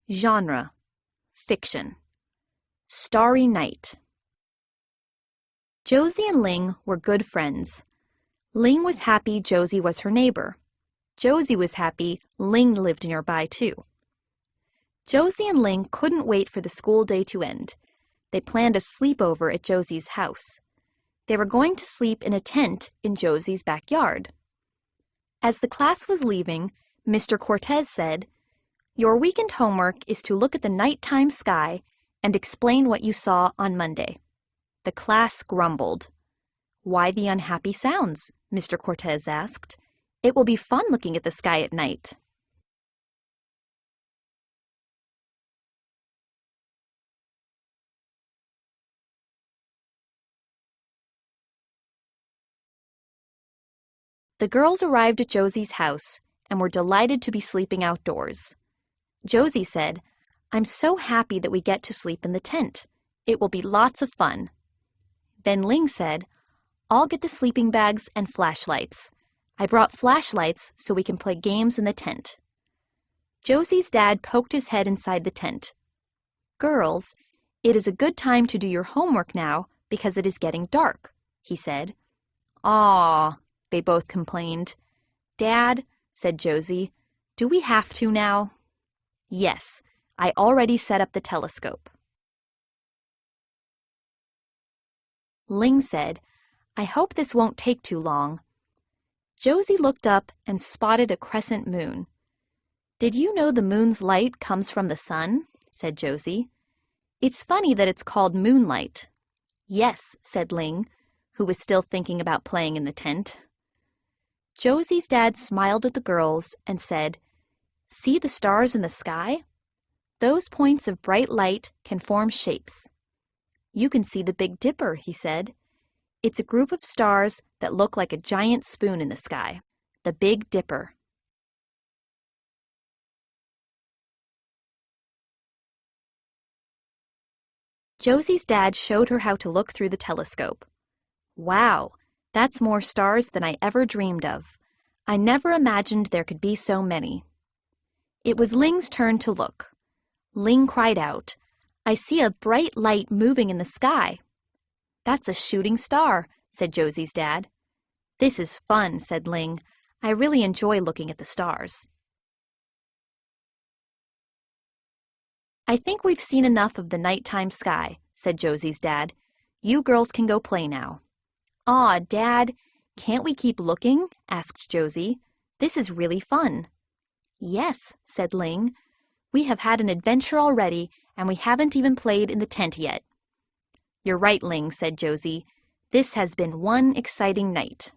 Genre: fiction. Starry night. Josie and Ling were good friends. Ling was happy Josie was her neighbor. Josie was happy Ling lived nearby too. Josie and Ling couldn't wait for the school day to end. They planned a sleepover at Josie's house. They were going to sleep in a tent in Josie's backyard. As the class was leaving, Mr. Cortez said, "Your weekend homework is to look at the nighttime sky and explain what you saw on Monday." The class grumbled. "Why the unhappy sounds?" Mr. Cortez asked. "It will be fun looking at the sky at night." The girls arrived at Josie's house and were delighted to be sleeping outdoors. Josie said, "I'm so happy that we get to sleep in the tent. It will be lots of fun." Then Ling said, "I'll get the sleeping bags and flashlights. I brought flashlights so we can play games in the tent." Josie's dad poked his head inside the tent. "Girls, it is a good time to do your homework now because it is getting dark," he said. "Aw," they both complained. "Dad," said Josie, "do we have to now?" "Yes, I already set up the telescope." Ling said, "I hope this won't take too long." Josie looked up and spotted a crescent moon. "Did you know the moon's light comes from the sun?" said Josie. "It's funny that it's called moonlight." "Yes," said Ling, who was still thinking about playing in the tent. Josie's dad smiled at the girls and said, "See the stars in the sky? Those points of bright light can form shapes." "You can see the Big Dipper," he said. "It's a group of stars that look like a giant spoon in the sky. The Big Dipper." Josie's dad showed her how to look through the telescope. "Wow, that's more stars than I ever dreamed of. I never imagined there could be so many." It was Ling's turn to look. Ling cried out, "I see a bright light moving in the sky." "That's a shooting star," said Josie's dad. "This is fun," said Ling. "I really enjoy looking at the stars." "I think we've seen enough of the nighttime sky," said Josie's dad. "You girls can go play now." "Aw, Dad, can't we keep looking?" asked Josie. "This is really fun." "Yes," said Ling. "We have had an adventure already, and we haven't even played in the tent yet." "You're right, Ling," said Josie. "This has been one exciting night."